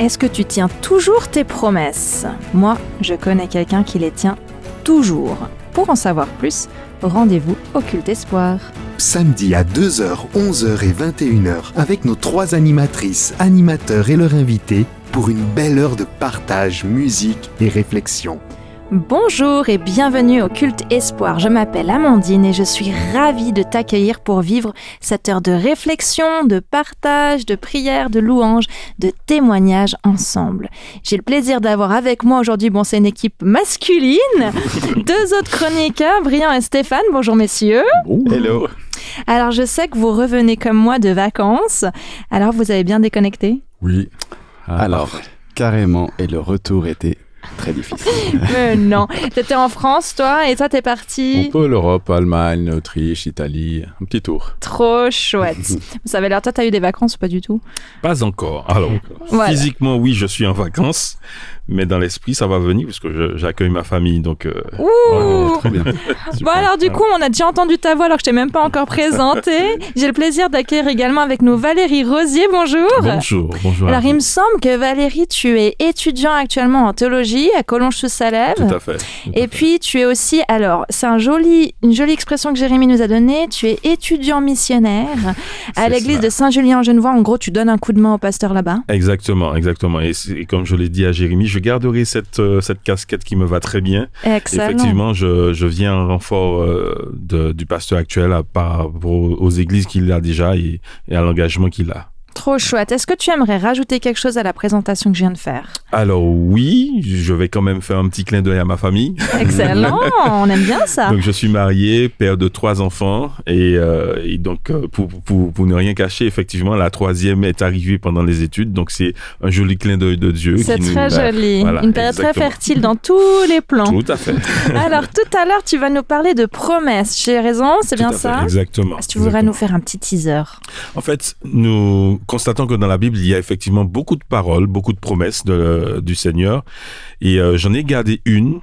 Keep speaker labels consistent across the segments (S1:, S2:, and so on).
S1: Est-ce que tu tiens toujours tes promesses? Moi, je connais quelqu'un qui les tient toujours. Pour en savoir plus, rendez-vous au Culte Espoir.
S2: Samedi à 2h, 11h et 21h avec nos 3 animatrices, animateurs et leurs invités pour une belle heure de partage, musique et réflexion.
S1: Bonjour et bienvenue au Culte Espoir. Je m'appelle Amandine et je suis ravie de t'accueillir pour vivre cette heure de réflexion, de partage, de prière, de louange, de témoignage ensemble. J'ai le plaisir d'avoir avec moi aujourd'hui, c'est une équipe masculine, 2 autres chroniqueurs, Brian et Stéphane. Bonjour messieurs.
S3: Hello.
S1: Alors je sais que vous revenez comme moi de vacances. Alors vous avez bien déconnecté?
S3: Oui.
S4: Alors, carrément, et le retour était très difficile.
S1: Non, t'étais en France toi et toi t'es parti?
S3: Un peu l'Europe, Allemagne, Autriche, Italie, un petit tour.
S1: Trop chouette. Vous savez, alors toi t'as eu des vacances ou pas du tout?
S5: Pas encore. Alors,
S1: voilà.
S5: Physiquement oui je suis en vacances, mais dans l'esprit ça va venir parce que j'accueille ma famille donc...
S1: Ouh.
S3: Très bien.
S1: Bon alors du coup on a déjà entendu ta voix alors que je t'ai même pas encore présentée. J'ai le plaisir d'accueillir également avec nous Valérie Rosier, bonjour.
S5: Bonjour.
S1: Alors il me semble que Valérie tu es étudiant actuellement en théologie à Collonges-sous-Salève.
S5: Tout à fait.
S1: Et puis tu es aussi, alors c'est une jolie expression que Jérémy nous a donnée, tu es étudiant missionnaire à l'église de Saint-Julien-en-Genevois. En gros tu donnes un coup de main au pasteur là-bas.
S5: Exactement. Et comme je l'ai dit à Jérémy, je garderai cette casquette qui me va très bien.
S1: Excellent.
S5: Effectivement, je viens en renfort du pasteur actuel par rapport aux églises qu'il a déjà et à l'engagement qu'il a.
S1: Trop chouette. Est-ce que tu aimerais rajouter quelque chose à la présentation que je viens de faire?
S5: Alors oui, je vais quand même faire un petit clin d'œil à ma famille.
S1: Excellent, on aime bien ça.
S5: Donc je suis marié, père de 3 enfants et donc pour ne rien cacher, effectivement la 3e est arrivée pendant les études, donc c'est un joli clin d'œil de Dieu.
S1: C'est très joli, une période très fertile dans tous les plans.
S5: Tout à fait.
S1: Alors tout à l'heure tu vas nous parler de promesses, j'ai raison, c'est bien ça?
S5: Exactement.
S1: Est-ce que tu voudrais nous faire un petit teaser?
S5: En fait, nous constatons que dans la Bible, il y a effectivement beaucoup de paroles, beaucoup de promesses du Seigneur. Et j'en ai gardé une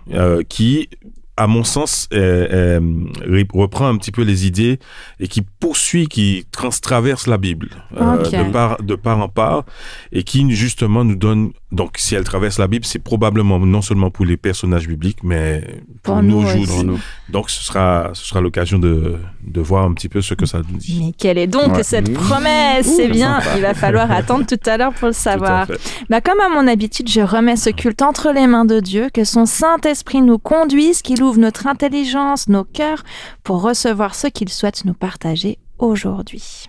S5: qui, à mon sens, reprend un petit peu les idées et qui poursuit, qui traverse la Bible de part en part et qui justement nous donne, donc si elle traverse la Bible, c'est probablement non seulement pour les personnages bibliques, mais pour nous aujourd'hui. Donc ce sera l'occasion de voir un petit peu ce que ça nous dit.
S1: Mais quelle est donc cette promesse? C'est bien, sympa. Il va falloir attendre tout à l'heure pour le savoir. Comme à mon habitude, je remets ce culte entre les mains de Dieu, que son Saint-Esprit nous conduise, qu'il ouvre notre intelligence, nos cœurs, pour recevoir ce qu'il souhaite nous partager aujourd'hui.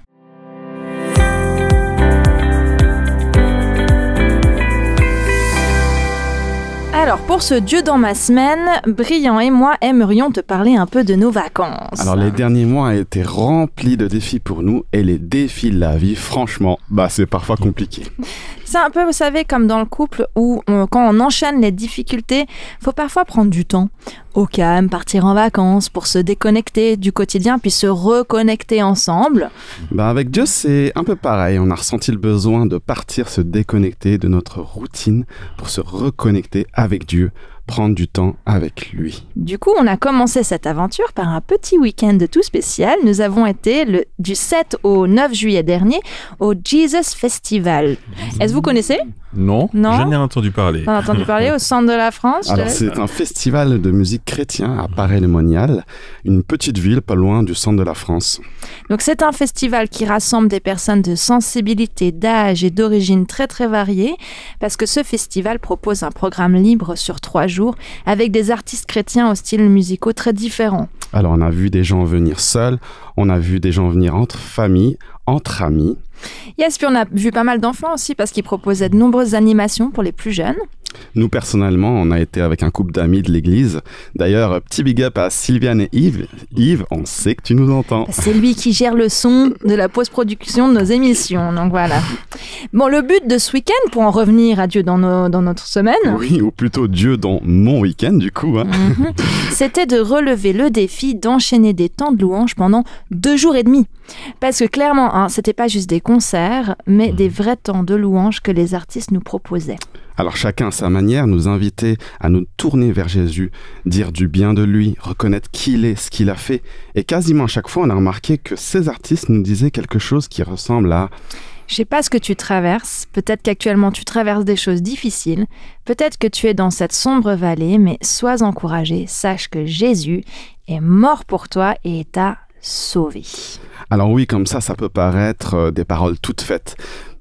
S1: Alors, pour ce Dieu dans ma semaine, Brian et moi aimerions te parler un peu de nos vacances.
S4: Alors, les derniers mois ont été remplis de défis pour nous et les défis de la vie, franchement, c'est parfois compliqué.
S1: C'est un peu, vous savez, comme dans le couple où quand on enchaîne les difficultés, il faut parfois prendre du temps au calme, partir en vacances pour se déconnecter du quotidien puis se reconnecter ensemble.
S4: Avec Dieu, c'est un peu pareil. On a ressenti le besoin de partir se déconnecter de notre routine pour se reconnecter avec Dieu, prendre du temps avec lui.
S1: Du coup, on a commencé cette aventure par un petit week-end tout spécial. Nous avons été du 7 au 9 juillet dernier au Jesus Festival. Est-ce que vous connaissez?
S5: Non, j'en ai entendu parler.
S1: On a entendu parler au centre de la France.
S4: Alors, c'est un festival de musique chrétien à Paray-le-Monial, une petite ville pas loin du centre de la France.
S1: Donc, c'est un festival qui rassemble des personnes de sensibilité, d'âge et d'origine très très variées, parce que ce festival propose un programme libre sur 3 jours avec des artistes chrétiens aux styles musicaux très différents.
S4: Alors, on a vu des gens venir seuls, on a vu des gens venir entre familles, entre amis.
S1: Yes, puis on a vu pas mal d'enfants aussi parce qu'ils proposaient de nombreuses animations pour les plus jeunes.
S4: Nous, personnellement, on a été avec un couple d'amis de l'église. D'ailleurs, petit big up à Sylviane et Yves. Yves, on sait que tu nous entends.
S1: C'est lui qui gère le son de la post-production de nos émissions, donc voilà. Bon, le but de ce week-end, pour en revenir à Dieu dans notre semaine...
S4: Oui, ou plutôt Dieu dans mon week-end, du coup.
S1: C'était de relever le défi d'enchaîner des temps de louange pendant 2 jours et demi. Parce que clairement, c'était pas juste des concerts, mais des vrais temps de louange que les artistes nous proposaient.
S4: Alors chacun à sa manière nous invitait à nous tourner vers Jésus, dire du bien de lui, reconnaître qui il est, ce qu'il a fait. Et quasiment à chaque fois, on a remarqué que ces artistes nous disaient quelque chose qui ressemble à
S1: Je sais pas ce que tu traverses, peut-être qu'actuellement tu traverses des choses difficiles, peut-être que tu es dans cette sombre vallée, mais sois encouragé, sache que Jésus est mort pour toi et t'a sauvé.
S4: Alors oui, comme ça peut paraître des paroles toutes faites.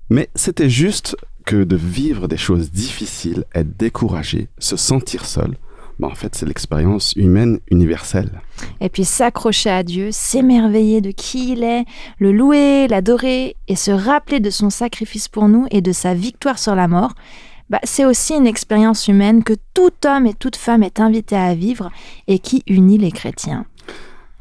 S4: Mais c'était juste que de vivre des choses difficiles, être découragé, se sentir seul, en fait, c'est l'expérience humaine universelle.
S1: Et puis s'accrocher à Dieu, s'émerveiller de qui il est, le louer, l'adorer et se rappeler de son sacrifice pour nous et de sa victoire sur la mort, c'est aussi une expérience humaine que tout homme et toute femme est invité à vivre et qui unit les chrétiens.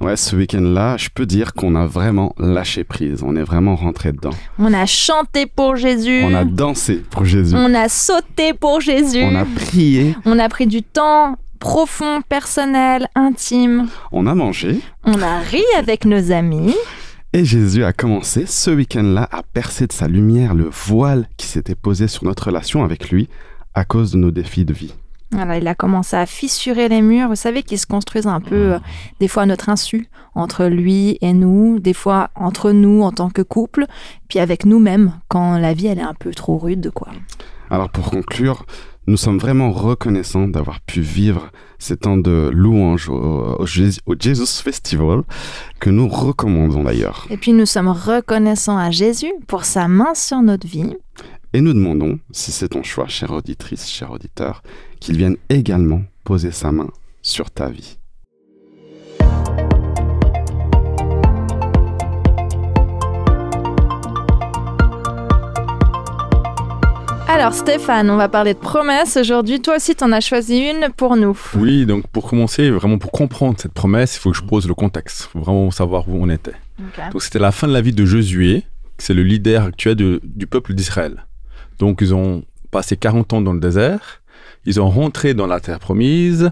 S4: Ouais, ce week-end-là, je peux dire qu'on a vraiment lâché prise. On est vraiment rentré dedans.
S1: On a chanté pour Jésus.
S4: On a dansé pour Jésus.
S1: On a sauté pour Jésus.
S4: On a prié.
S1: On a pris du temps profond, personnel, intime.
S4: On a mangé.
S1: On a ri avec nos amis.
S4: Et Jésus a commencé ce week-end-là à percer de sa lumière le voile qui s'était posé sur notre relation avec lui à cause de nos défis de vie.
S1: Voilà, il a commencé à fissurer les murs, vous savez, qui se construisent un peu, des fois à notre insu, entre lui et nous, des fois entre nous en tant que couple, puis avec nous-mêmes, quand la vie elle est un peu trop rude, quoi.
S4: Alors pour conclure, nous sommes vraiment reconnaissants d'avoir pu vivre ces temps de louange au Jesus Festival, que nous recommandons d'ailleurs.
S1: Et puis nous sommes reconnaissants à Jésus pour sa main sur notre vie.
S4: Et nous demandons, si c'est ton choix, chère auditrice, cher auditeur, qu'il vienne également poser sa main sur ta vie.
S1: Alors Stéphane, on va parler de promesses aujourd'hui. Toi aussi, t'en as choisi une pour nous.
S3: Oui, donc pour commencer, vraiment pour comprendre cette promesse, il faut que je pose le contexte. Il faut vraiment savoir où on était.
S1: Okay.
S3: Donc c'était la fin de la vie de Josué, c'est le leader actuel du peuple d'Israël. Donc ils ont passé 40 ans dans le désert, ils ont rentré dans la terre promise,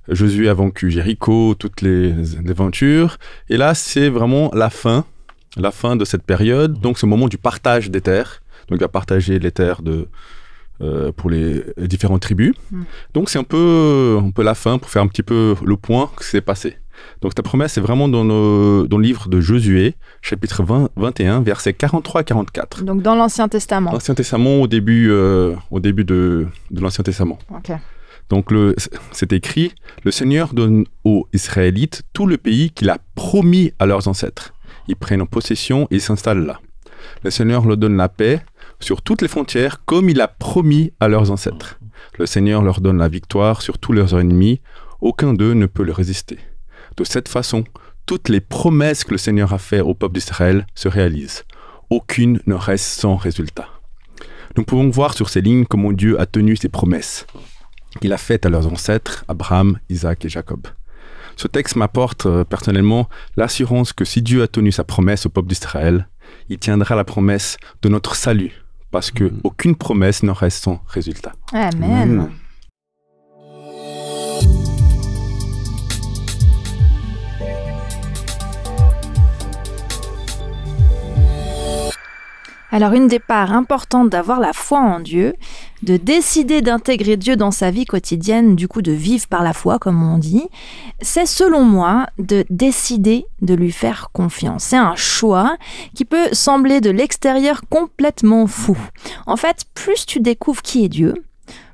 S3: Josué a vaincu Jéricho, toutes les aventures, et là c'est vraiment la fin de cette période, donc c'est le moment du partage des terres. Donc il va partager les terres pour les différentes tribus. Donc c'est un peu la fin pour faire un petit peu le point que s'est passé. Donc ta promesse est vraiment dans le livre de Josué, chapitre 21, versets 43 à 44.
S1: Donc dans l'Ancien Testament.
S3: L'Ancien Testament au début de l'Ancien Testament.
S1: Okay.
S3: Donc c'est écrit, le Seigneur donne aux Israélites tout le pays qu'il a promis à leurs ancêtres. Ils prennent en possession et s'installent là. Le Seigneur leur donne la paix sur toutes les frontières comme il a promis à leurs ancêtres. Le Seigneur leur donne la victoire sur tous leurs ennemis. Aucun d'eux ne peut le résister. De cette façon, toutes les promesses que le Seigneur a faites au peuple d'Israël se réalisent. Aucune ne reste sans résultat. Nous pouvons voir sur ces lignes comment Dieu a tenu ses promesses qu'il a faites à leurs ancêtres, Abraham, Isaac et Jacob. Ce texte m'apporte personnellement l'assurance que si Dieu a tenu sa promesse au peuple d'Israël, il tiendra la promesse de notre salut, parce qu'aucune promesse ne reste sans résultat.
S1: Amen. Alors, une des parts importantes d'avoir la foi en Dieu, de décider d'intégrer Dieu dans sa vie quotidienne, du coup de vivre par la foi, comme on dit, c'est selon moi de décider de lui faire confiance. C'est un choix qui peut sembler de l'extérieur complètement fou. En fait, plus tu découvres qui est Dieu,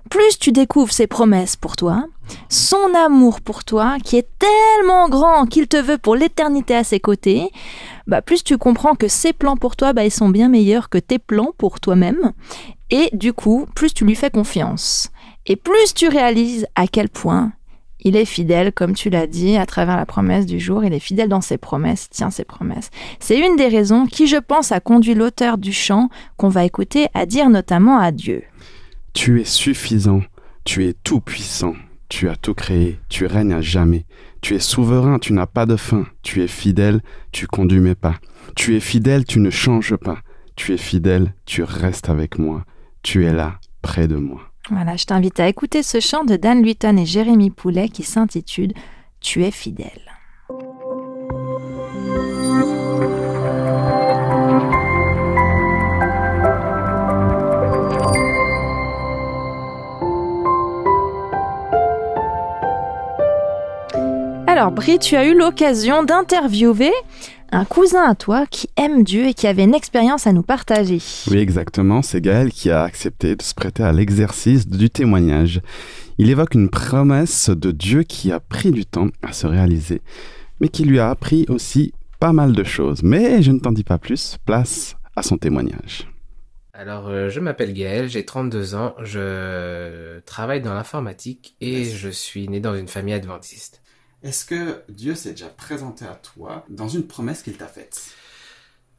S1: plus tu découvres ses promesses pour toi, son amour pour toi, qui est tellement grand qu'il te veut pour l'éternité à ses côtés, plus tu comprends que ses plans pour toi, ils sont bien meilleurs que tes plans pour toi-même. Et du coup, plus tu lui fais confiance. Et plus tu réalises à quel point il est fidèle, comme tu l'as dit, à travers la promesse du jour. Il est fidèle dans ses promesses, il tient ses promesses. C'est une des raisons qui, je pense, a conduit l'auteur du chant qu'on va écouter à dire notamment à Dieu.
S4: Tu es suffisant, tu es tout-puissant, tu as tout créé, tu règnes à jamais. Tu es souverain, tu n'as pas de fin. Tu es fidèle, tu conduis mes pas. Tu es fidèle, tu ne changes pas. Tu es fidèle, tu restes avec moi. Tu es là, près de moi.
S1: Voilà, je t'invite à écouter ce chant de Dan Lutton et Jérémy Poulet qui s'intitule « Tu es fidèle ». Alors Brie, tu as eu l'occasion d'interviewer un cousin à toi qui aime Dieu et qui avait une expérience à nous partager.
S4: Oui, exactement. C'est Gaël qui a accepté de se prêter à l'exercice du témoignage. Il évoque une promesse de Dieu qui a pris du temps à se réaliser, mais qui lui a appris aussi pas mal de choses. Mais je ne t'en dis pas plus, place à son témoignage.
S6: Alors, je m'appelle Gaël, j'ai 32 ans, je travaille dans l'informatique et je suis né dans une famille adventiste.
S4: Est-ce que Dieu s'est déjà présenté à toi dans une promesse qu'il t'a faite ?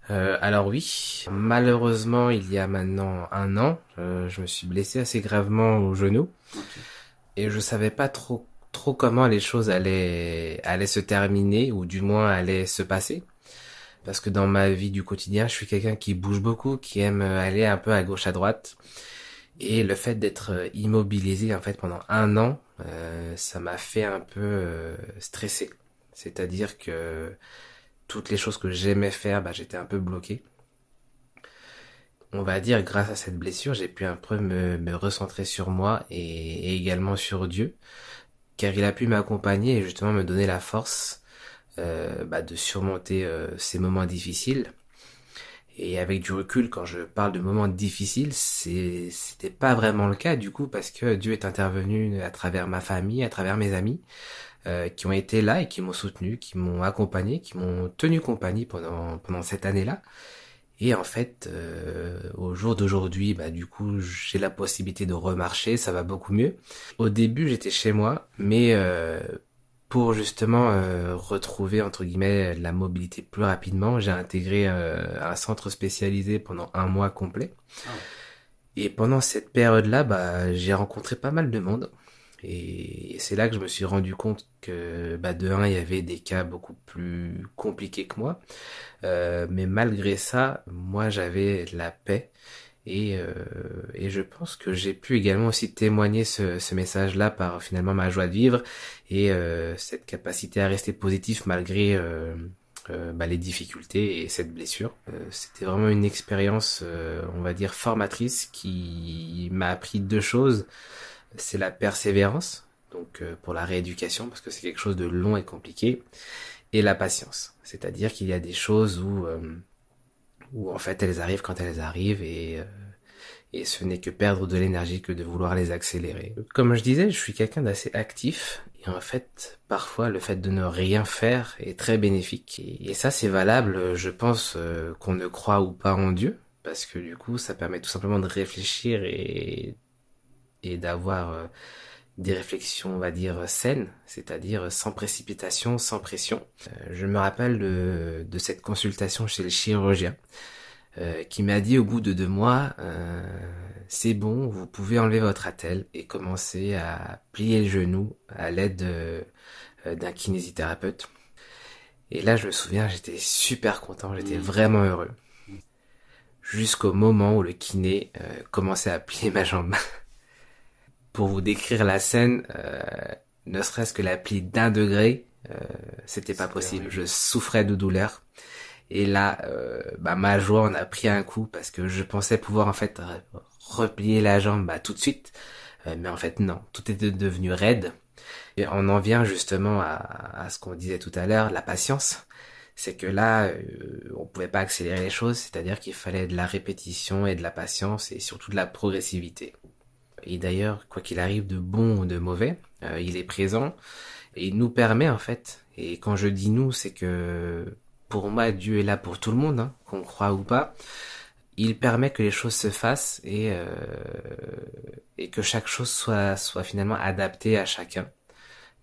S6: Alors oui, malheureusement, il y a maintenant 1 an, je me suis blessé assez gravement au genou et je savais pas trop comment les choses allaient se terminer ou du moins allaient se passer. Parce que dans ma vie du quotidien, je suis quelqu'un qui bouge beaucoup, qui aime aller un peu à gauche à droite. Et le fait d'être immobilisé en fait pendant 1 an, ça m'a fait un peu stresser. C'est-à-dire que toutes les choses que j'aimais faire, j'étais un peu bloqué. On va dire grâce à cette blessure, j'ai pu un peu me recentrer sur moi et également sur Dieu. Car il a pu m'accompagner et justement me donner la force de surmonter ces moments difficiles. Et avec du recul, quand je parle de moments difficiles, c'était pas vraiment le cas du coup, parce que Dieu est intervenu à travers ma famille, à travers mes amis, qui ont été là et qui m'ont soutenu, qui m'ont accompagné, qui m'ont tenu compagnie pendant cette année-là. Et en fait, au jour d'aujourd'hui, du coup, j'ai la possibilité de remarcher, ça va beaucoup mieux. Au début, j'étais chez moi, mais pour justement retrouver entre guillemets la mobilité plus rapidement, j'ai intégré un centre spécialisé pendant 1 mois complet. Et pendant cette période-là, j'ai rencontré pas mal de monde. Et c'est là que je me suis rendu compte que de un, il y avait des cas beaucoup plus compliqués que moi. Mais malgré ça, moi j'avais la paix. Et je pense que j'ai pu également aussi témoigner ce message-là par finalement ma joie de vivre et cette capacité à rester positif malgré les difficultés et cette blessure. C'était vraiment une expérience, on va dire, formatrice qui m'a appris 2 choses. C'est la persévérance, donc pour la rééducation, parce que c'est quelque chose de long et compliqué, et la patience. C'est-à-dire qu'il y a des choses où en fait elles arrivent quand elles arrivent et ce n'est que perdre de l'énergie que de vouloir les accélérer. Comme je disais, je suis quelqu'un d'assez actif et en fait parfois le fait de ne rien faire est très bénéfique et ça c'est valable, je pense qu'on ne croit ou pas en Dieu, parce que du coup ça permet tout simplement de réfléchir et d'avoir des réflexions, on va dire, saines, c'est-à-dire sans précipitation, sans pression. Je me rappelle de cette consultation chez le chirurgien qui m'a dit au bout de 2 mois, c'est bon, vous pouvez enlever votre attelle et commencer à plier le genou à l'aide d'un kinésithérapeute. Et là, je me souviens, j'étais super content, j'étais vraiment heureux. Jusqu'au moment où le kiné commençait à plier ma jambe. Pour vous décrire la scène, ne serait-ce que la plie d'1 degré, c'était pas possible. Je souffrais de douleur. Et là, ma joie en a pris un coup parce que je pensais pouvoir en fait replier la jambe tout de suite. Mais en fait non, tout était devenu raide. Et on en vient justement à ce qu'on disait tout à l'heure, la patience. C'est que là, on pouvait pas accélérer les choses, c'est-à-dire qu'il fallait de la répétition et de la patience et surtout de la progressivité. Et d'ailleurs, quoi qu'il arrive de bon ou de mauvais, il est présent et il nous permet en fait, et quand je dis nous, c'est que pour moi, Dieu est là pour tout le monde, qu'on croit ou pas. Il permet que les choses se fassent et que chaque chose soit finalement adaptée à chacun.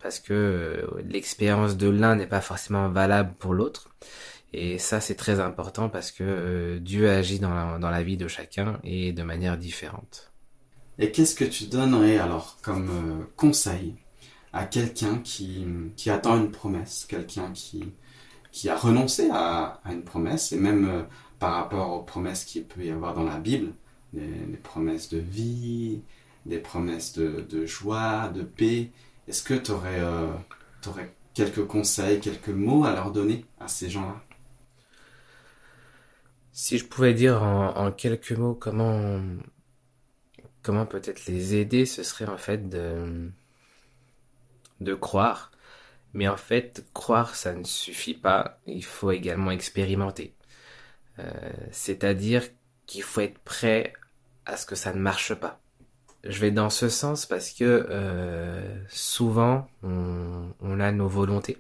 S6: Parce que l'expérience de l'un n'est pas forcément valable pour l'autre. Et ça, c'est très important parce que Dieu agit dans la vie de chacun et de manière différente.
S4: Et qu'est-ce que tu donnerais alors comme conseil à quelqu'un qui attend une promesse, quelqu'un qui a renoncé à une promesse, et même par rapport aux promesses qu'il peut y avoir dans la Bible, des promesses de vie, des promesses de joie, de paix. Est-ce que tu aurais quelques conseils, quelques mots à leur donner à ces gens-là ?
S6: Si je pouvais dire en quelques mots comment peut-être les aider, ce serait en fait de croire Mais en fait, croire, ça ne suffit pas. Il faut également expérimenter. C'est-à-dire qu'il faut être prêt à ce que ça ne marche pas. Je vais dans ce sens parce que souvent, on a nos volontés.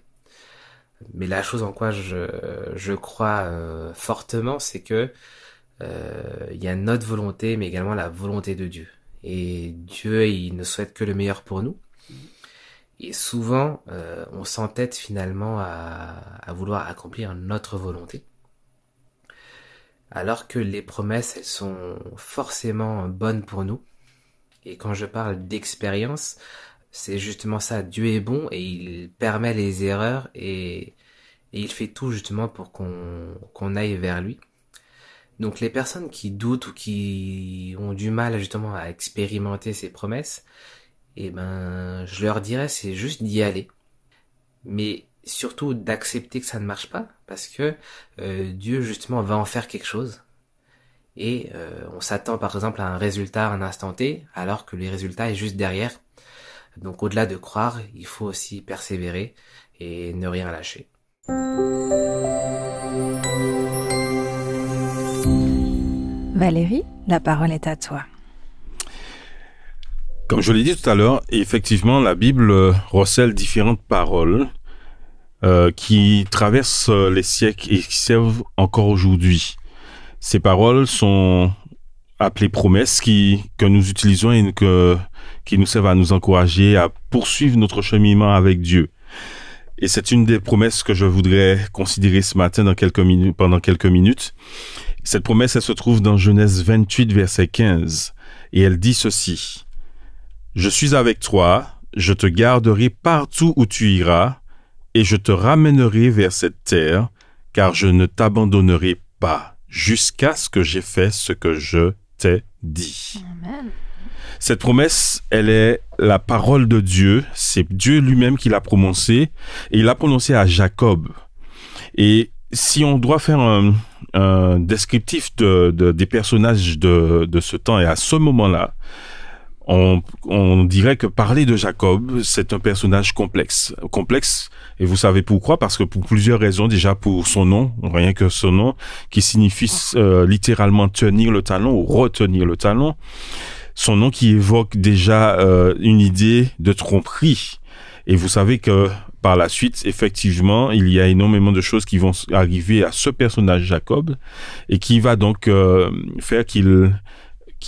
S6: Mais la chose en quoi je crois fortement, c'est que il y a notre volonté, mais également la volonté de Dieu. Et Dieu, il ne souhaite que le meilleur pour nous. Et souvent, on s'entête finalement à vouloir accomplir notre volonté. Alors que les promesses, elles sont forcément bonnes pour nous. Et quand je parle d'expérience, c'est justement ça. Dieu est bon et il permet les erreurs et il fait tout justement pour qu'on aille vers lui. Donc les personnes qui doutent ou qui ont du mal justement à expérimenter ces promesses, eh ben, je leur dirais c'est juste d'y aller. Mais surtout d'accepter que ça ne marche pas, parce que Dieu justement va en faire quelque chose. Et on s'attend par exemple à un résultat à un instant T, alors que le résultat est juste derrière. Donc au-delà de croire, il faut aussi persévérer et ne rien lâcher.
S1: Valérie, la parole est à toi.
S5: Comme je l'ai dit tout à l'heure, effectivement, la Bible recèle différentes paroles qui traversent les siècles et qui servent encore aujourd'hui. Ces paroles sont appelées promesses que nous utilisons et qui nous servent à nous encourager à poursuivre notre cheminement avec Dieu. Et c'est une des promesses que je voudrais considérer ce matin pendant quelques minutes. Cette promesse, elle se trouve dans Genèse 28, verset 15. Et elle dit ceci. « Je suis avec toi, je te garderai partout où tu iras, et je te ramènerai vers cette terre, car je ne t'abandonnerai pas, jusqu'à ce que j'ai fait ce que je t'ai dit. »
S1: Amen.
S5: Cette promesse, elle est la parole de Dieu. C'est Dieu lui-même qui l'a prononcée, et il l'a prononcée à Jacob. Et si on doit faire un descriptif des personnages de ce temps et à ce moment-là, on dirait que parler de Jacob, c'est un personnage complexe. Complexe, et vous savez pourquoi? Parce que pour plusieurs raisons. Déjà pour son nom, rien que son nom, qui signifie littéralement tenir le talon ou retenir le talon. Son nom qui évoque déjà une idée de tromperie. Et vous savez que par la suite, effectivement, il y a énormément de choses qui vont arriver à ce personnage Jacob et qui va donc faire qu'il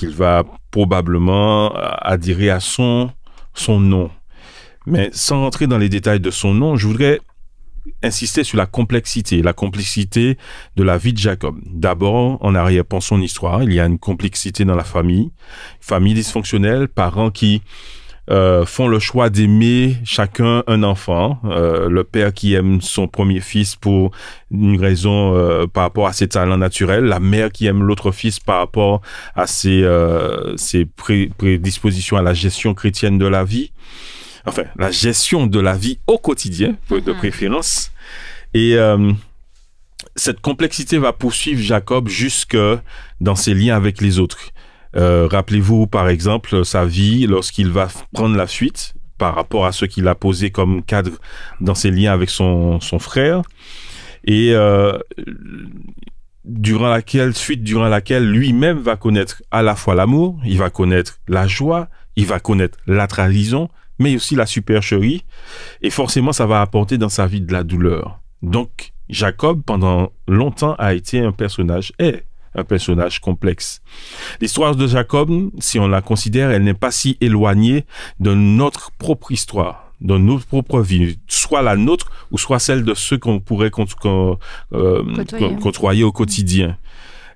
S5: va probablement adhérer à son nom. Mais sans rentrer dans les détails de son nom, je voudrais insister sur la complexité de la vie de Jacob. D'abord, en arrière-plan son histoire, il y a une complexité dans la famille dysfonctionnelle, parents qui font le choix d'aimer chacun un enfant, le père qui aime son premier fils pour une raison par rapport à ses talents naturels, la mère qui aime l'autre fils par rapport à ses prédispositions à la gestion chrétienne de la vie, enfin la gestion de la vie au quotidien de préférence. Et cette complexité va poursuivre Jacob jusque dans ses liens avec les autres. Rappelez-vous par exemple sa vie lorsqu'il va prendre la fuite par rapport à ce qu'il a posé comme cadre dans ses liens avec son frère, et durant laquelle lui-même va connaître à la fois l'amour, il va connaître la joie, il va connaître la trahison, mais aussi la supercherie, et forcément ça va apporter dans sa vie de la douleur. Donc Jacob pendant longtemps a été un personnage complexe. L'histoire de Jacob, si on la considère, elle n'est pas si éloignée de notre propre histoire, de notre propre vie, soit la nôtre ou soit celle de ceux qu'on pourrait côtoyer au quotidien.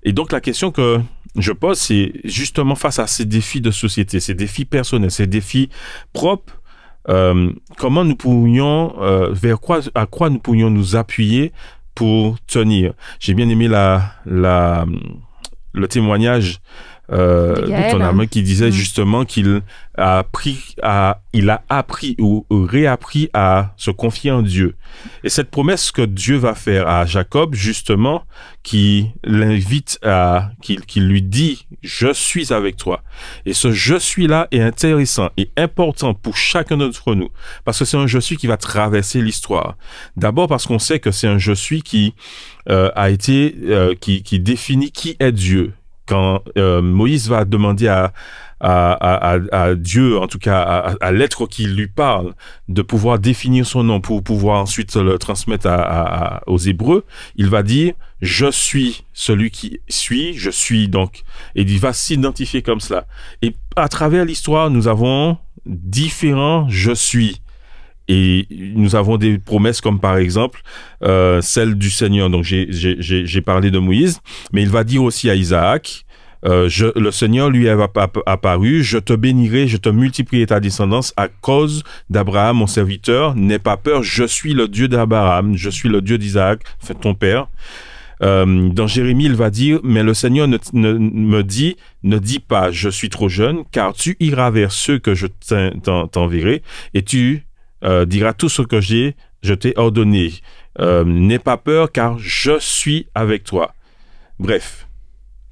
S5: Et donc la question que je pose, c'est justement face à ces défis de société, ces défis personnels, ces défis propres, comment nous pourrions, à quoi nous pourrions nous appuyer pour tenir. J'ai bien aimé le témoignage
S1: Gaël,
S5: ton âme, qui disait justement qu'il a appris ou réappris à se confier en Dieu. Et cette promesse que Dieu va faire à Jacob, justement, qui l'invite qui lui dit « Je suis avec toi ». Et ce « je suis » là est intéressant et important pour chacun d'entre nous, parce que c'est un « je suis » qui va traverser l'histoire. D'abord parce qu'on sait que c'est un « je suis » qui qui définit qui est Dieu. Quand Moïse va demander à Dieu, en tout cas à l'être qui lui parle, de pouvoir définir son nom pour pouvoir ensuite le transmettre aux Hébreux, il va dire « Je suis celui qui suis, je suis donc ». Et il va s'identifier comme cela. Et à travers l'histoire, nous avons différents « je suis ». Et nous avons des promesses comme par exemple celle du Seigneur. Donc j'ai parlé de Moïse, mais il va dire aussi à Isaac, le Seigneur lui est apparu, je te bénirai, je te multiplierai ta descendance à cause d'Abraham mon serviteur. N'aie pas peur, je suis le Dieu d'Abraham, je suis le Dieu d'Isaac, ton père. Dans Jérémie, il va dire, mais le Seigneur me dit, ne dis pas, je suis trop jeune, car tu iras vers ceux que je t'enverrai et tu diras tout ce que je t'ai ordonné. N'aie pas peur, car je suis avec toi. Bref.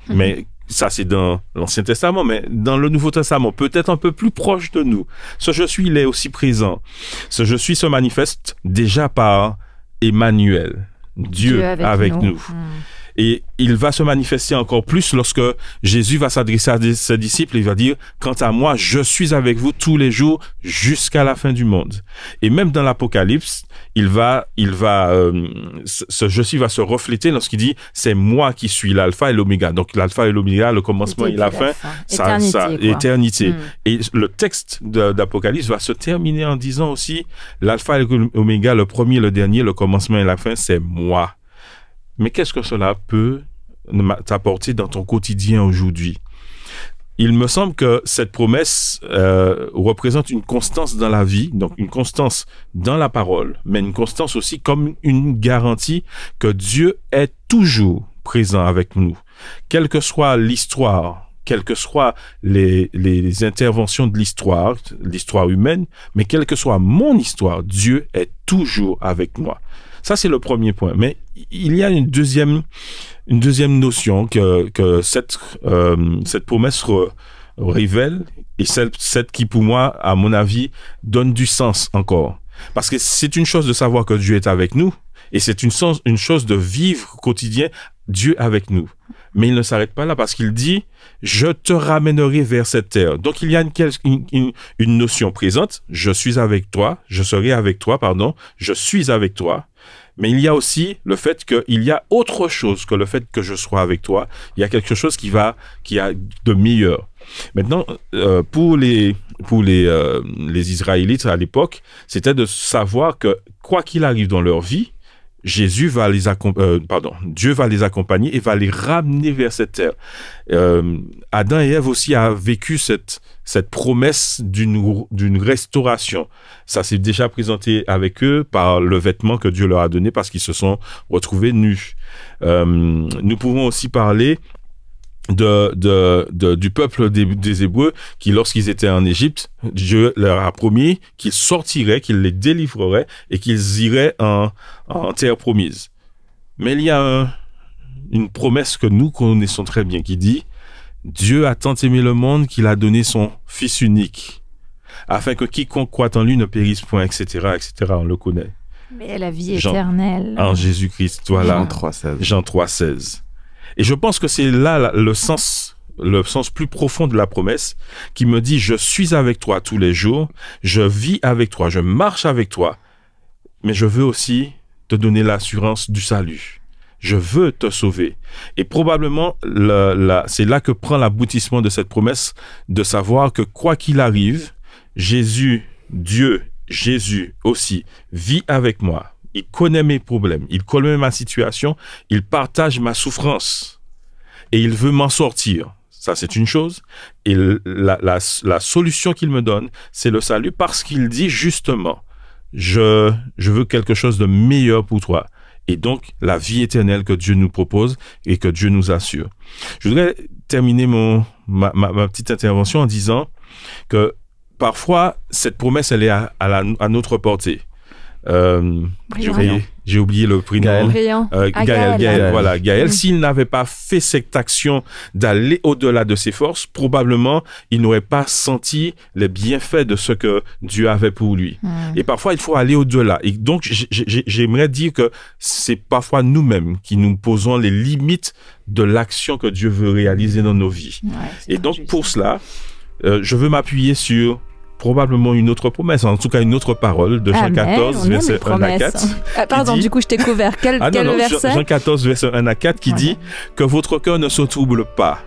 S5: Mais ça, c'est dans l'Ancien Testament, mais dans le Nouveau Testament, peut-être un peu plus proche de nous. Ce je suis, il est aussi présent. Ce je suis se manifeste déjà par Emmanuel, Dieu avec nous. Et il va se manifester encore plus lorsque Jésus va s'adresser à ses disciples et il va dire « Quant à moi, je suis avec vous tous les jours jusqu'à la fin du monde. » Et même dans l'Apocalypse, ce je suis va se refléter lorsqu'il dit « C'est moi qui suis l'alpha et l'oméga. » Donc l'alpha et l'oméga, le commencement et la fin, éternité. Et le texte d'Apocalypse va se terminer en disant aussi « L'alpha et l'oméga, le premier, le dernier, le commencement et la fin, c'est moi. » Mais qu'est-ce que cela peut t'apporter dans ton quotidien aujourd'hui? Il me semble que cette promesse représente une constance dans la vie, donc une constance dans la parole, mais une constance aussi comme une garantie que Dieu est toujours présent avec nous. Quelle que soit l'histoire, quelles que soient les interventions de l'histoire humaine, mais quelle que soit mon histoire, Dieu est toujours avec moi. Ça, c'est le premier point. Mais il y a une deuxième notion que cette promesse révèle et celle qui, pour moi, à mon avis, donne du sens encore. Parce que c'est une chose de savoir que Dieu est avec nous et c'est une chose de vivre quotidien Dieu avec nous. Mais il ne s'arrête pas là parce qu'il dit « Je te ramènerai vers cette terre ». Donc, il y a une notion présente. Je suis avec toi. Je serai avec toi, pardon. Je suis avec toi. Mais il y a aussi le fait qu'il y a autre chose que le fait que je sois avec toi. Il y a quelque chose qui a de meilleur. Maintenant, pour les Israélites à l'époque, c'était de savoir que quoi qu'il arrive dans leur vie, Dieu va les accompagner et va les ramener vers cette terre. Adam et Ève aussi a vécu cette promesse d'une restauration. Ça s'est déjà présenté avec eux par le vêtement que Dieu leur a donné parce qu'ils se sont retrouvés nus. Nous pouvons aussi parler du peuple des Hébreux qui, lorsqu'ils étaient en Égypte, Dieu leur a promis qu'ils sortiraient, qu'il les délivrerait et qu'ils iraient en terre promise. Mais il y a une promesse que nous connaissons très bien qui dit « Dieu a tant aimé le monde qu'il a donné son Fils unique, afin que quiconque croit en lui ne périsse point, etc. etc. » On le connaît.
S1: Mais la vie éternelle.
S5: En Jésus-Christ, voilà. Jean 3,16. Et je pense que c'est là le sens plus profond de la promesse qui me dit « Je suis avec toi tous les jours, je vis avec toi, je marche avec toi, mais je veux aussi te donner l'assurance du salut. Je veux te sauver. » Et probablement, c'est là que prend l'aboutissement de cette promesse de savoir que quoi qu'il arrive, Jésus aussi vit avec moi. Il connaît mes problèmes, il connaît ma situation, il partage ma souffrance et il veut m'en sortir. Ça, c'est une chose. Et la solution qu'il me donne, c'est le salut parce qu'il dit justement, je veux quelque chose de meilleur pour toi. Et donc, la vie éternelle que Dieu nous propose et que Dieu nous assure. Je voudrais terminer mon ma petite intervention en disant que parfois, cette promesse, elle est à notre portée. J'ai oublié le prénom. Gaël. Voilà, Gaël. S'il n'avait pas fait cette action d'aller au-delà de ses forces, probablement, il n'aurait pas senti les bienfaits de ce que Dieu avait pour lui. Et parfois, il faut aller au-delà. Et donc, j'aimerais dire que c'est parfois nous-mêmes qui nous posons les limites de l'action que Dieu veut réaliser dans nos vies. Et donc, pour cela, je veux m'appuyer sur probablement une autre promesse, en tout cas une autre parole de Jean 14, verset 1 à 4.
S1: Pardon, du coup, je t'ai couvert. Quel verset?
S5: Jean 14, verset 1 à 4, qui dit que votre cœur ne se trouble pas.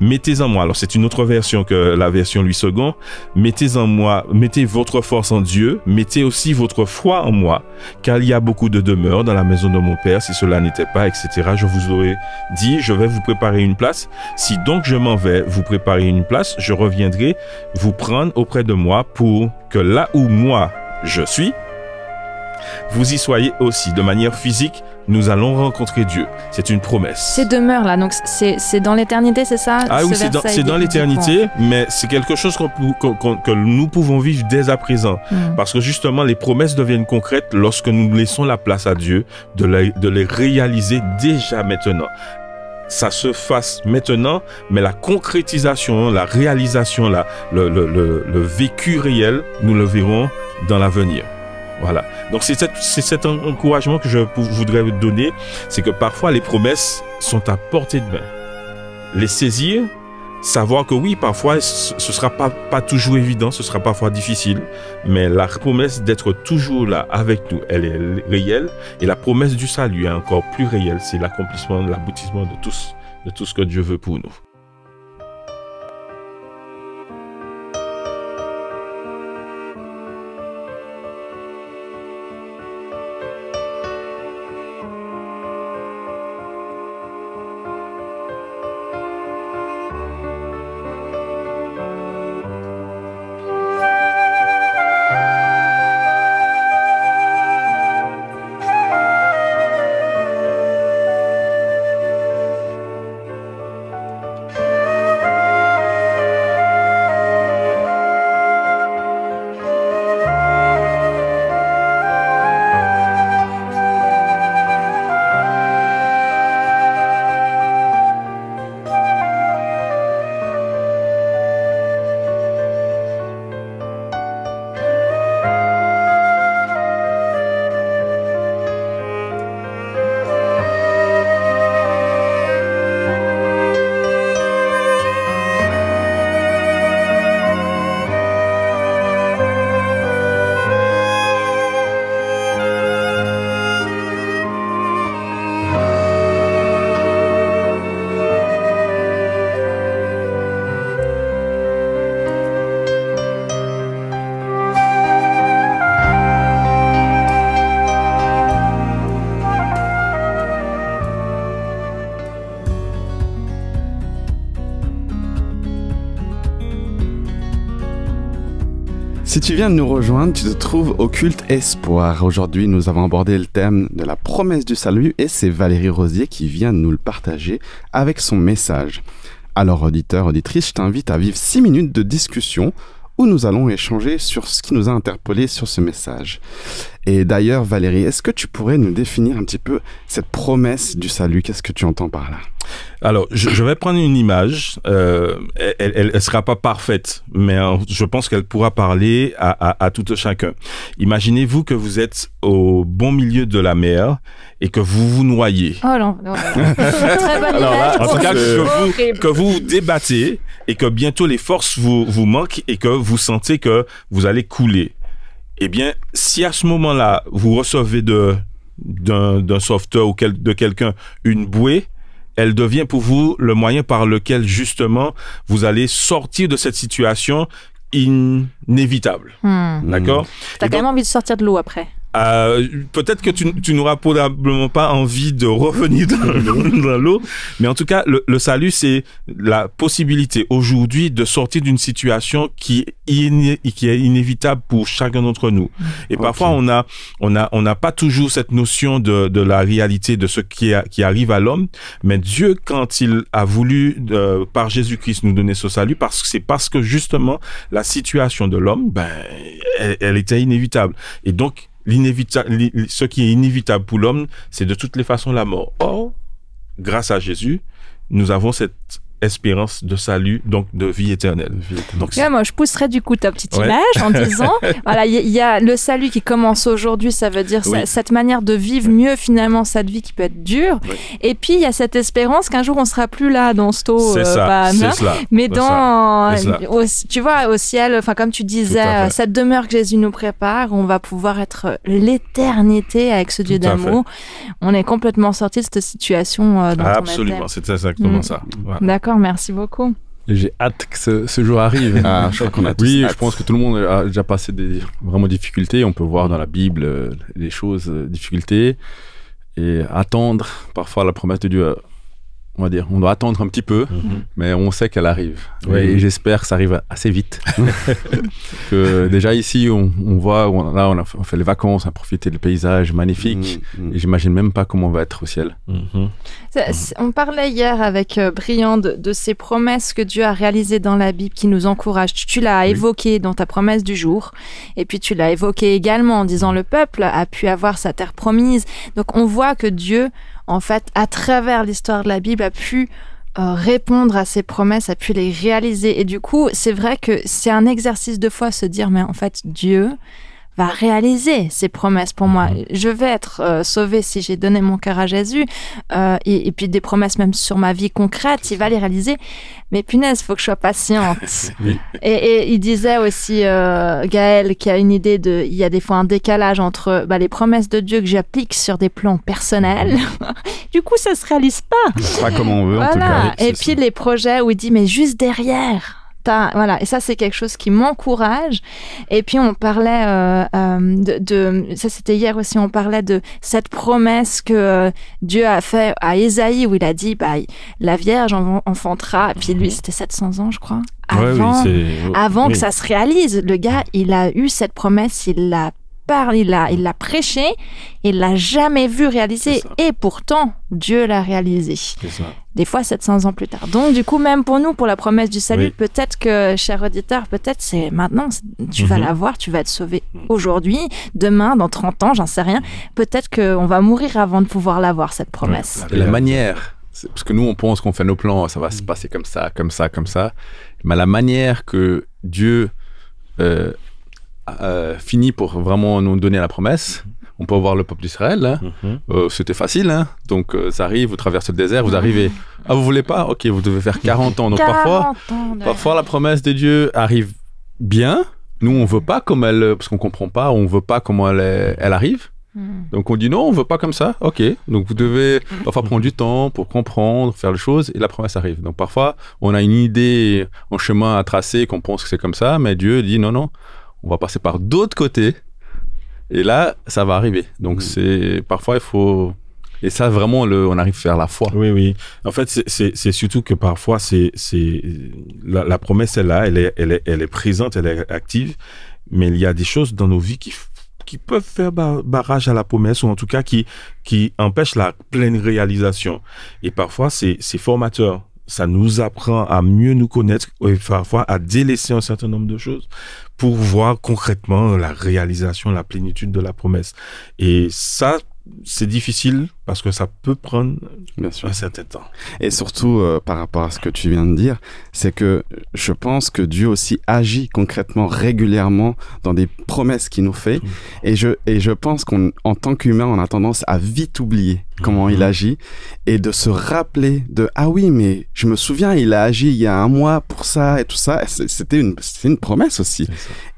S5: Mettez en moi, alors c'est une autre version que la version Louis II, mettez en moi, mettez votre force en Dieu, mettez aussi votre foi en moi, car il y a beaucoup de demeures dans la maison de mon Père, si cela n'était pas, etc. Je vous aurais dit, je vais vous préparer une place. Si donc je m'en vais vous préparer une place, je reviendrai vous prendre auprès de moi pour que là où moi je suis, vous y soyez aussi. De manière physique, nous allons rencontrer Dieu. C'est une promesse.
S1: Ces demeures là, donc c'est dans l'éternité, c'est ça?
S5: Ah oui, c'est dans l'éternité, mais c'est quelque chose que nous pouvons vivre dès à présent. Parce que justement, les promesses deviennent concrètes lorsque nous laissons la place à Dieu de les réaliser déjà maintenant. Ça se fasse maintenant, mais la concrétisation, la réalisation, le vécu réel, nous le verrons dans l'avenir. Voilà. Donc c'est cet encouragement que je voudrais vous donner, c'est que parfois les promesses sont à portée de main. Les saisir, savoir que oui, parfois ce sera pas toujours évident, ce sera parfois difficile, mais la promesse d'être toujours là avec nous, elle est réelle, et la promesse du salut est encore plus réelle, c'est l'accomplissement, l'aboutissement de tout ce que Dieu veut pour nous.
S4: Si tu viens de nous rejoindre, tu te trouves au Culte Espoir. Aujourd'hui, nous avons abordé le thème de la promesse du salut et c'est Valérie Rosier qui vient de nous le partager avec son message. Alors, auditeur, auditrice, je t'invite à vivre 6 minutes de discussion où nous allons échanger sur ce qui nous a interpellés sur ce message. Et d'ailleurs, Valérie, est-ce que tu pourrais nous définir un petit peu cette promesse du salut? Qu'est-ce que tu entends par là?
S5: Alors, je vais prendre une image. Elle sera pas parfaite, mais je pense qu'elle pourra parler à tout chacun. Imaginez-vous que vous êtes au bon milieu de la mer et que vous vous noyez.
S1: Oh non, non. Très bonne image.
S5: En tout cas, que vous vous débattez et que bientôt les forces vous manquent et que vous sentez que vous allez couler. Eh bien, si à ce moment-là, vous recevez d'un sauveteur ou de quelqu'un une bouée, elle devient pour vous le moyen par lequel, justement, vous allez sortir de cette situation inévitable. D'accord?
S1: T'as quand même envie de sortir de l'eau après.
S5: Peut-être que tu n'auras probablement pas envie de revenir dans l'eau, mais en tout cas, le salut, c'est la possibilité aujourd'hui de sortir d'une situation qui est inévitable pour chacun d'entre nous. Et parfois, on n'a pas toujours cette notion de la réalité de ce qui arrive à l'homme, mais Dieu, quand il a voulu, par Jésus-Christ, nous donner ce salut, c'est parce que justement, la situation de l'homme, elle était inévitable. Et donc, ce qui est inévitable pour l'homme, c'est de toutes les façons la mort. Or, grâce à Jésus, nous avons cette espérance de salut, donc de vie éternelle. Donc,
S1: moi, je pousserais du coup ta petite image en disant, voilà, il y a le salut qui commence aujourd'hui, ça veut dire cette manière de vivre mieux finalement cette vie qui peut être dure. Oui. Et puis, il y a cette espérance qu'un jour, on sera plus là dans ce taux, mais tu vois, au ciel, enfin comme tu disais, cette demeure que Jésus nous prépare, on va pouvoir être l'éternité avec ce Dieu d'amour. On est complètement sorti de cette situation dont
S5: absolument, c'est exactement ça.
S1: Voilà. D'accord. Merci beaucoup.
S3: J'ai hâte que ce jour arrive.
S4: Je crois qu'on a tous hâte.
S3: Je pense que tout le monde a déjà passé des vraiment difficultés. On peut voir dans la Bible les choses, difficultés, et attendre parfois la promesse de Dieu. On va dire, on doit attendre un petit peu, mais on sait qu'elle arrive. Oui. Et j'espère que ça arrive assez vite. Que déjà ici, on voit, on fait les vacances, on a profité des paysages magnifiques. Et j'imagine même pas comment on va être au ciel.
S1: On parlait hier avec Briand de ces promesses que Dieu a réalisées dans la Bible qui nous encouragent. Tu l'as évoqué dans ta promesse du jour. Et puis tu l'as évoqué également en disant le peuple a pu avoir sa terre promise. Donc on voit que Dieu, en fait, à travers l'histoire de la Bible, a pu répondre à ses promesses, a pu les réaliser. Et du coup, c'est vrai que c'est un exercice de foi, se dire, mais en fait, Dieu va réaliser ses promesses pour moi. Je vais être sauvé si j'ai donné mon cœur à Jésus. Et puis des promesses même sur ma vie concrète, il va les réaliser. Mais punaise, il faut que je sois patiente. Et il disait aussi, Gaël, qui a une idée il y a des fois un décalage entre les promesses de Dieu que j'applique sur des plans personnels. Du coup, ça se réalise pas.
S4: Pas comme on veut, en tout cas.
S1: Et puis les projets où il dit, mais juste derrière... Voilà, et ça c'est quelque chose qui m'encourage. Et puis on parlait ça c'était hier aussi, on parlait de cette promesse que Dieu a fait à Ésaïe où il a dit la Vierge enfantera, et puis lui c'était 700 ans je crois avant que ça se réalise. Le gars il a eu cette promesse, il l'a prêché, il l'a jamais vu réaliser, et pourtant Dieu l'a réalisé. Des fois 700 ans plus tard. Donc du coup, même pour nous, pour la promesse du salut, peut-être que, cher auditeur, peut-être c'est maintenant, tu vas la voir, tu vas être sauvé aujourd'hui, demain, dans 30 ans, j'en sais rien. Peut-être qu'on va mourir avant de pouvoir la voir, cette promesse.
S3: La manière, parce que nous on pense qu'on fait nos plans, ça va se passer comme ça, comme ça, comme ça, mais la manière que Dieu finit pour vraiment nous donner la promesse. On peut voir le peuple d'Israël, c'était facile, donc ça arrive, vous traversez le désert, vous arrivez, vous voulez pas, ok, vous devez faire 40 ans, donc parfois la promesse de Dieu arrive bien, nous on veut pas comme elle, parce qu'on comprend pas, on veut pas comment elle arrive, donc on dit non, on veut pas comme ça, ok, donc vous devez parfois prendre du temps pour comprendre, faire les choses, et la promesse arrive. Donc parfois on a une idée, un chemin à tracer, qu'on pense que c'est comme ça, mais Dieu dit non, on va passer par d'autres côtés. Et là, ça va arriver. Donc, parfois, il faut... Et ça, vraiment, on arrive à faire la foi.
S5: Oui. En fait, c'est surtout que parfois, la promesse est là, elle est présente, elle est active. Mais il y a des choses dans nos vies qui peuvent faire barrage à la promesse, ou en tout cas qui empêchent la pleine réalisation. Et parfois, c'est formateur. Ça nous apprend à mieux nous connaître et parfois à délaisser un certain nombre de choses pour voir concrètement la réalisation, la plénitude de la promesse. Et ça, c'est difficile parce que ça peut prendre un certain temps.
S4: Et surtout, par rapport à ce que tu viens de dire, c'est que je pense que Dieu aussi agit concrètement, régulièrement dans des promesses qu'il nous fait. Et je pense qu'en tant qu'humain, on a tendance à vite oublier comment il agit et de se rappeler de « Ah oui, mais je me souviens, il a agi il y a un mois pour ça et tout ça. » C'était une promesse aussi.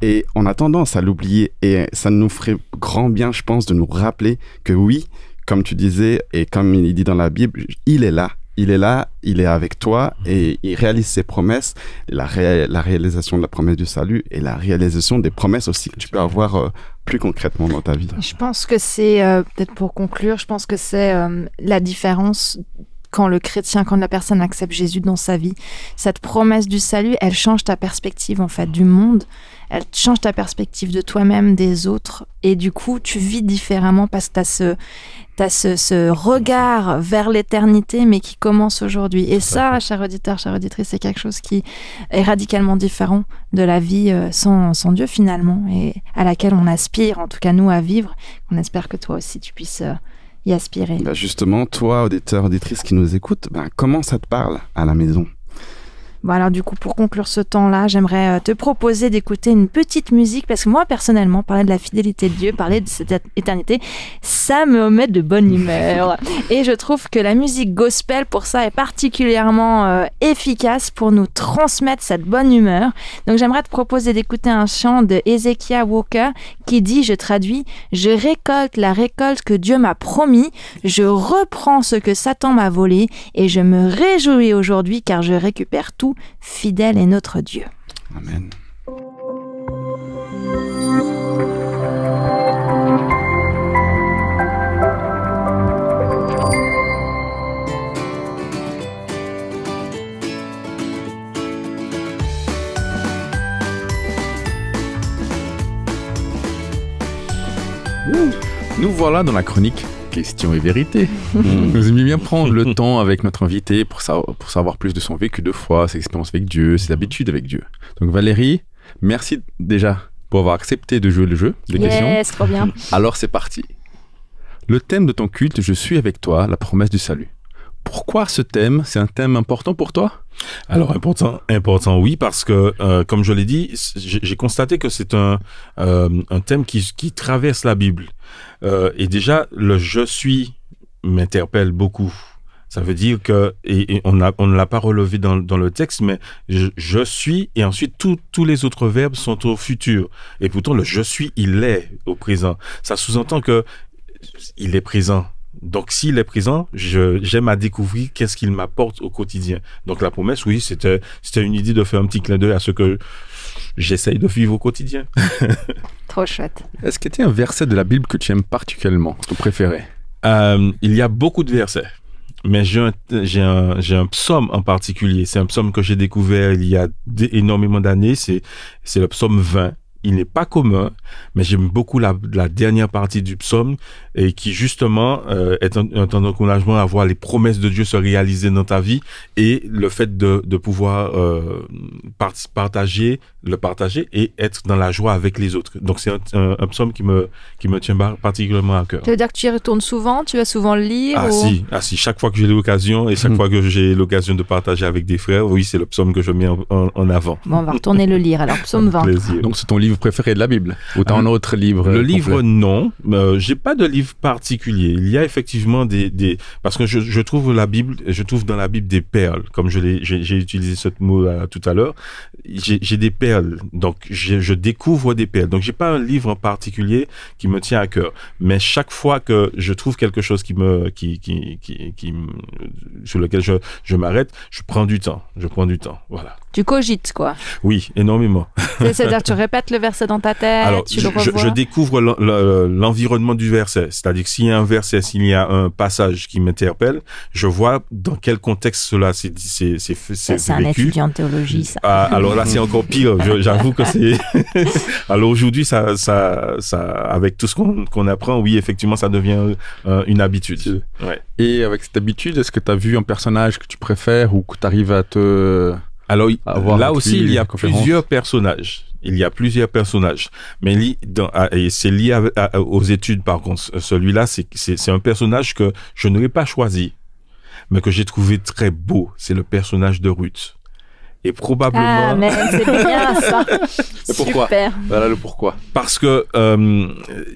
S4: Et on a tendance à l'oublier, et ça nous ferait grand bien, je pense, de nous rappeler que oui, comme tu disais, et comme il dit dans la Bible, il est là. il est là, il est avec toi et il réalise ses promesses, la réalisation de la promesse du salut et la réalisation des promesses aussi que tu peux avoir plus concrètement dans ta vie.
S1: Je pense que c'est, peut-être pour conclure, je pense que c'est la différence quand la personne accepte Jésus dans sa vie. Cette promesse du salut, elle change ta perspective en fait du monde, elle change ta perspective de toi-même, des autres, et du coup tu vis différemment parce que t'as ce regard vers l'éternité mais qui commence aujourd'hui. Et ça, cher auditeur, chère auditrice, c'est quelque chose qui est radicalement différent de la vie sans Dieu finalement, et à laquelle on aspire, en tout cas nous, à vivre. On espère que toi aussi tu puisses y aspirer.
S4: Justement, toi, auditeur, auditrice qui nous écoute, comment ça te parle à la maison?
S1: Bon, alors du coup, pour conclure ce temps-là, j'aimerais te proposer d'écouter une petite musique, parce que moi, personnellement, parler de la fidélité de Dieu, parler de cette éternité, ça me met de bonne humeur. Et je trouve que la musique gospel, pour ça, est particulièrement efficace pour nous transmettre cette bonne humeur. Donc, j'aimerais te proposer d'écouter un chant de Hezekiah Walker qui dit, je traduis, « Je récolte la récolte que Dieu m'a promis, je reprends ce que Satan m'a volé, et je me réjouis aujourd'hui car je récupère tout. Fidèle est notre Dieu. »
S4: Amen.
S3: Nous voilà dans la chronique Question et vérité. Nous aimons bien prendre le temps avec notre invité pour savoir plus de son vécu de foi, ses expériences avec Dieu, ses habitudes avec Dieu. Donc Valérie, merci déjà pour avoir accepté de jouer le jeu des questions.
S1: Yes, trop bien.
S3: Alors c'est parti. Le thème de ton culte, je suis avec toi, la promesse du salut. Pourquoi ce thème? C'est un thème important pour toi?
S5: Alors important, oui, parce que comme je l'ai dit, j'ai constaté que c'est un thème qui traverse la Bible. Et déjà, le je suis m'interpelle beaucoup. Ça veut dire que, et on ne l'a pas relevé dans le texte, mais je suis, et ensuite tous les autres verbes sont au futur. Et pourtant, le je suis, il est au présent. Ça sous-entend que il est présent. Donc, s'il est présent, j'aime à découvrir qu'est-ce qu'il m'apporte au quotidien. Donc, la promesse, oui, c'était une idée de faire un petit clin d'œil à ce que j'essaye de vivre au quotidien.
S1: Trop chouette.
S3: Est-ce qu'il y a un verset de la Bible que tu aimes particulièrement, ton préféré?
S5: Il y a beaucoup de versets, mais j'ai un psaume en particulier. C'est un psaume que j'ai découvert il y a énormément d'années. C'est le psaume 20. Il n'est pas commun, mais j'aime beaucoup la dernière partie du psaume et qui justement est un encouragement à voir les promesses de Dieu se réaliser dans ta vie et le fait de pouvoir partager et être dans la joie avec les autres. Donc c'est un psaume qui me tient particulièrement à cœur.
S1: Ça veut dire que tu y retournes souvent? Tu vas souvent le lire?
S5: Si, chaque fois que j'ai l'occasion et chaque fois que j'ai l'occasion de partager avec des frères, oui, c'est le psaume que je mets en avant.
S1: Bon, on va retourner le lire alors, psaume 20.
S5: Plaisir.
S3: Donc c'est ton livre préféré de la Bible? Ou t'as un autre livre?
S5: Le livre, non. J'ai pas de livre particulier. Il y a effectivement parce que je trouve dans la Bible des perles, comme j'ai utilisé ce mot tout à l'heure. J'ai des perles. Donc, je découvre des perles. Donc, j'ai pas un livre en particulier qui me tient à cœur. Mais chaque fois que je trouve quelque chose sur lequel je m'arrête, je prends du temps. Voilà.
S1: Tu cogites, quoi.
S5: Oui, énormément.
S1: C'est-à-dire que tu répètes le verset dans ta tête,
S5: alors,
S1: tu le revois.
S5: Je découvre l'environnement du verset. C'est-à-dire que s'il y a un verset, s'il y a un passage qui m'interpelle, je vois dans quel contexte cela c'est
S1: C'est un
S5: vécu.
S1: étudiant de théologie, ça.
S5: Alors là, c'est encore pire. J'avoue que c'est... Alors aujourd'hui, ça, avec tout ce qu'on apprend, oui, effectivement, ça devient une habitude. Ouais.
S3: Et avec cette habitude, est-ce que tu as vu un personnage que tu préfères ou que tu arrives à te...
S5: Alors là aussi, il y a plusieurs personnages. Mais et c'est lié aux études, par contre. Celui-là, c'est un personnage que je n'aurais pas choisi, mais que j'ai trouvé très beau. C'est le personnage de Ruth. Et probablement...
S1: Ah, mais c'est bien ça.
S3: Pourquoi?
S1: Super.
S3: Voilà le pourquoi.
S5: Parce que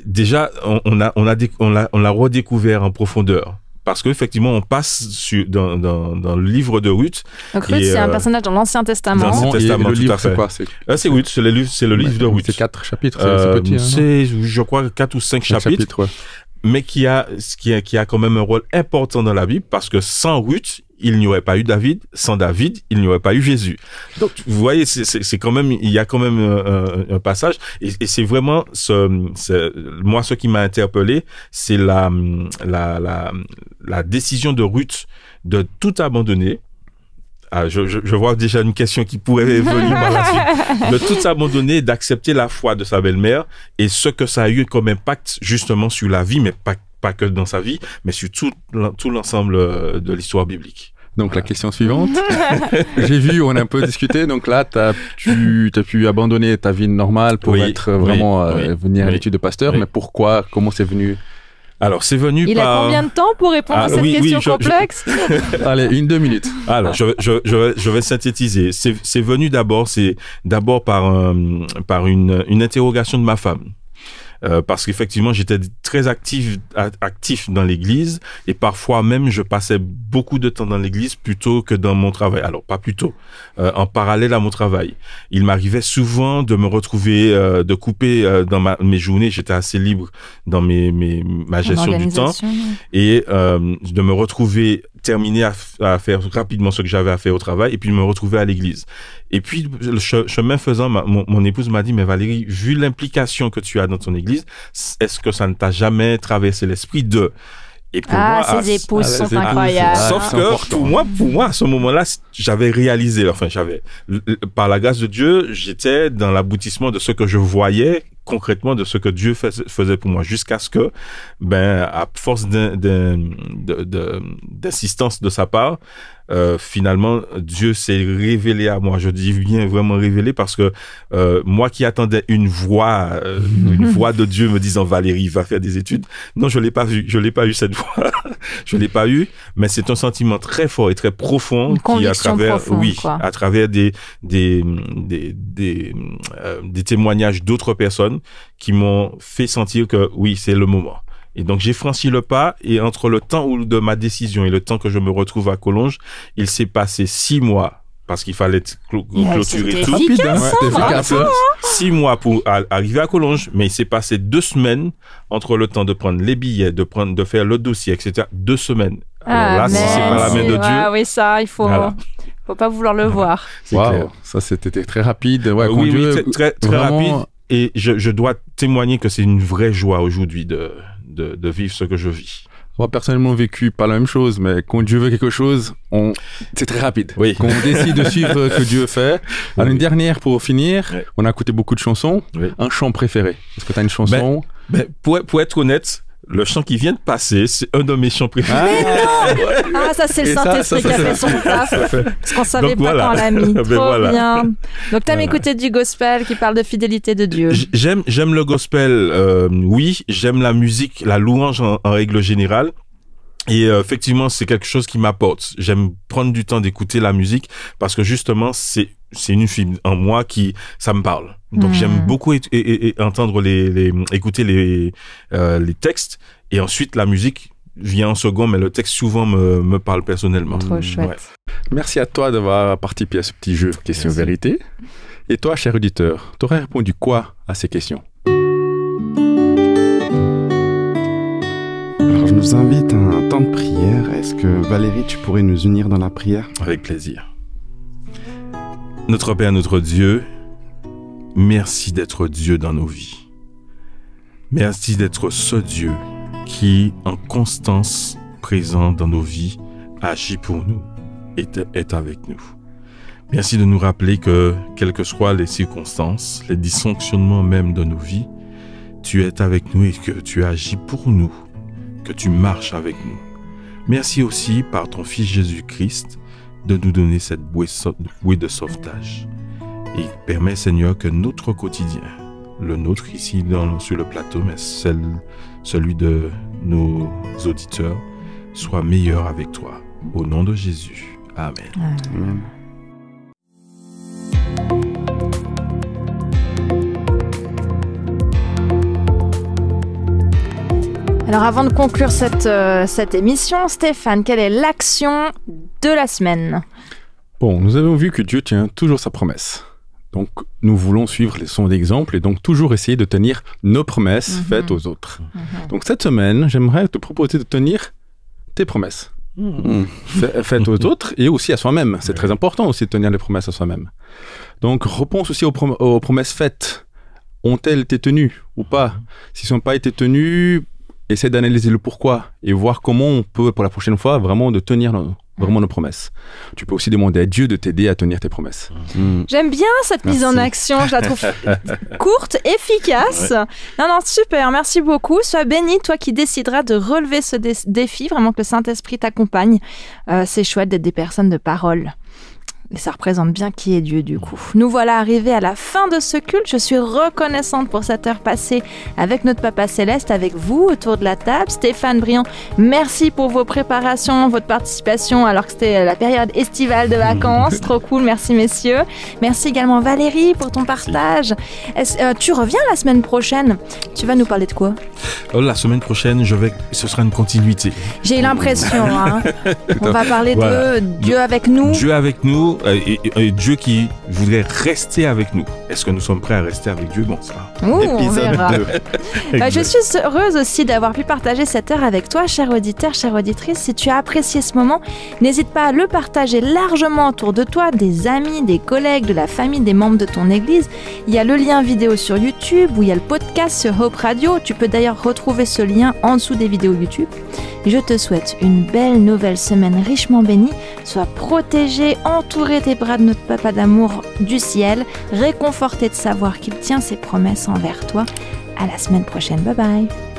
S5: déjà, on l'a redécouvert en profondeur. Parce qu'effectivement, on passe dans le livre de Ruth.
S1: Donc Ruth, c'est un personnage dans l'Ancien Testament.
S5: Dans l'Ancien Testament,
S3: le
S5: tout
S3: livre,
S5: à fait.
S3: c'est quoi?
S5: C'est Ruth, c'est le livre de Ruth.
S3: C'est 4 chapitres, c'est petit.
S5: C'est, je crois, 4 ou 5 chapitres.
S3: Ouais.
S5: mais qui a quand même un rôle important dans la Bible, parce que sans Ruth, il n'y aurait pas eu David. Sans David, il n'y aurait pas eu Jésus. Donc, vous voyez, c'est quand même, il y a quand même un passage. Et c'est vraiment moi, ce qui m'a interpellé, c'est la décision de Ruth de tout abandonner. Ah, je vois déjà une question qui pourrait venir par la suite. De tout abandonner et d'accepter la foi de sa belle-mère et ce que ça a eu comme impact justement sur la vie, mais pas que dans sa vie, mais sur tout l'ensemble de l'histoire biblique.
S3: Donc la question suivante. J'ai vu, on a un peu discuté. Donc là, tu as pu abandonner ta vie normale pour être vraiment venir à l'étude de pasteur. Mais pourquoi? Comment c'est venu?
S5: Alors, c'est venu
S1: Il a combien de temps pour répondre à cette question complexe?
S3: Allez, 1-2 minutes.
S5: Alors, je vais synthétiser. C'est venu d'abord par une interrogation de ma femme. Parce qu'effectivement, j'étais très actif dans l'église et parfois même, je passais beaucoup de temps dans l'église plutôt que dans mon travail. Alors, pas plutôt, en parallèle à mon travail. Il m'arrivait souvent de me retrouver, de couper dans mes journées. J'étais assez libre dans ma gestion du temps et de me retrouver terminer à faire rapidement ce que j'avais à faire au travail et puis me retrouver à l'église. Et puis, le chemin faisant, mon épouse m'a dit, mais Valérie, vu l'implication que tu as dans ton église, est-ce que ça ne t'a jamais traversé l'esprit de... Et pour moi,
S1: ces épouses sont incroyables.
S5: Sauf que pour moi, à ce moment-là, j'avais réalisé, par la grâce de Dieu, j'étais dans l'aboutissement de ce que je voyais concrètement de ce que Dieu faisait pour moi, jusqu'à ce que, à force d'insistance de sa part, finalement, Dieu s'est révélé à moi. Je dis bien vraiment révélé parce que moi qui attendais une voix de Dieu me disant Valérie va faire des études, non, je l'ai pas vu, je l'ai pas eu cette voix, je l'ai pas eu, mais c'est un sentiment très fort et très profond qui à travers des témoignages d'autres personnes qui m'ont fait sentir que oui, c'est le moment. Et donc, j'ai franchi le pas et entre le temps de ma décision et le temps que je me retrouve à Collonges, il s'est passé 6 mois parce qu'il fallait clôturer tout.
S1: C'était efficace.
S5: 6 mois pour arriver à Collonges, mais il s'est passé 2 semaines entre le temps de prendre les billets, de faire le dossier, etc. 2 semaines. Alors là, si c'est pas la main de Dieu.
S1: Oui, ça, il faut pas vouloir le voir.
S3: C'est clair. Ça, c'était très rapide. Ouais,
S5: oui, très rapide. Et je dois témoigner que c'est une vraie joie aujourd'hui de vivre ce que je vis.
S3: Moi, personnellement, vécu pas la même chose, mais quand Dieu veut quelque chose, c'est très rapide.
S5: Oui.
S3: Quand on décide de suivre ce que Dieu fait. Alors, une dernière pour finir, on a écouté beaucoup de chansons. Oui. Un chant préféré? Est-ce que tu as une chanson?
S5: Pour être honnête, le chant qui vient de passer, c'est un de mes chants préférés.
S1: Ça, c'est le Saint-Esprit qui a fait son taf. Parce qu'on savait pas quand on l'a mis. Trop bien. Donc, t'aimes écouter du gospel qui parle de fidélité de Dieu.
S5: J'aime le gospel, oui. J'aime la musique, la louange en règle générale. Et effectivement, c'est quelque chose qui m'apporte. J'aime prendre du temps d'écouter la musique parce que justement, c'est une fibre en moi ça me parle. Donc j'aime beaucoup entendre écouter les textes et ensuite la musique vient en second, mais le texte souvent me parle personnellement.
S1: Trop chouette.
S5: Ouais.
S3: Merci à toi d'avoir participé à ce petit jeu Question-Vérité. Et toi, cher auditeur, t'aurais répondu quoi à ces questions?
S4: Alors, je nous invite à un temps de prière. Est-ce que Valérie, tu pourrais nous unir dans la prière?
S5: Avec plaisir. Notre Père, notre Dieu, merci d'être Dieu dans nos vies. Merci d'être ce Dieu qui, en constance présent dans nos vies, agit pour nous et est avec nous. Merci de nous rappeler que, quelles que soient les circonstances, les dysfonctionnements même de nos vies, tu es avec nous et que tu agis pour nous, que tu marches avec nous. Merci aussi, par ton Fils Jésus-Christ, de nous donner cette bouée de sauvetage. Et permets, Seigneur, que notre quotidien, le nôtre ici sur le plateau, mais celui de nos auditeurs, soit meilleur avec toi. Au nom de Jésus. Amen.
S4: Amen.
S1: Alors avant de conclure cette émission, Stéphane, quelle est l'action de la semaine?
S3: Bon, nous avons vu que Dieu tient toujours sa promesse. Donc, nous voulons suivre les sons d'exemple et donc toujours essayer de tenir nos promesses faites aux autres. Donc, cette semaine, j'aimerais te proposer de tenir tes promesses. Faites aux autres et aussi à soi-même. C'est très important aussi de tenir les promesses à soi-même. Donc, réponse aussi aux promesses faites. Ont-elles été tenues ou pas? Si elles n'ont pas été tenues, essaie d'analyser le pourquoi et voir comment on peut, pour la prochaine fois, vraiment de tenir vraiment nos promesses. Tu peux aussi demander à Dieu de t'aider à tenir tes promesses.
S1: J'aime bien cette mise en action, je la trouve courte, efficace. Non, super, merci beaucoup. Sois béni, toi qui décideras de relever ce défi, vraiment que le Saint-Esprit t'accompagne. C'est chouette d'être des personnes de parole. Et ça représente bien qui est Dieu du coup. Nous voilà arrivés à la fin de ce culte. Je suis reconnaissante pour cette heure passée avec notre Papa Céleste, avec vous autour de la table. Stéphane Briand, merci pour vos préparations, votre participation alors que c'était la période estivale de vacances. Trop cool, merci messieurs. Merci également Valérie pour ton partage. Tu reviens la semaine prochaine. Tu vas nous parler de quoi?
S5: La semaine prochaine, ce sera une continuité.
S1: J'ai l'impression. On va parler de Dieu avec nous.
S5: Dieu avec nous. Et Dieu qui voudrait rester avec nous. Est-ce que nous sommes prêts à rester avec Dieu? Bon, ça.
S1: Épisode 2. Je suis heureuse aussi d'avoir pu partager cette heure avec toi, cher auditeur, chère auditrice. Si tu as apprécié ce moment, n'hésite pas à le partager largement autour de toi, des amis, des collègues, de la famille, des membres de ton église. Il y a le lien vidéo sur YouTube ou il y a le podcast sur Hope Radio. Tu peux d'ailleurs retrouver ce lien en dessous des vidéos YouTube. Je te souhaite une belle nouvelle semaine richement bénie. Sois protégé, entouré des bras de notre Papa d'amour du ciel, réconforté de savoir qu'il tient ses promesses envers toi. À la semaine prochaine. Bye bye.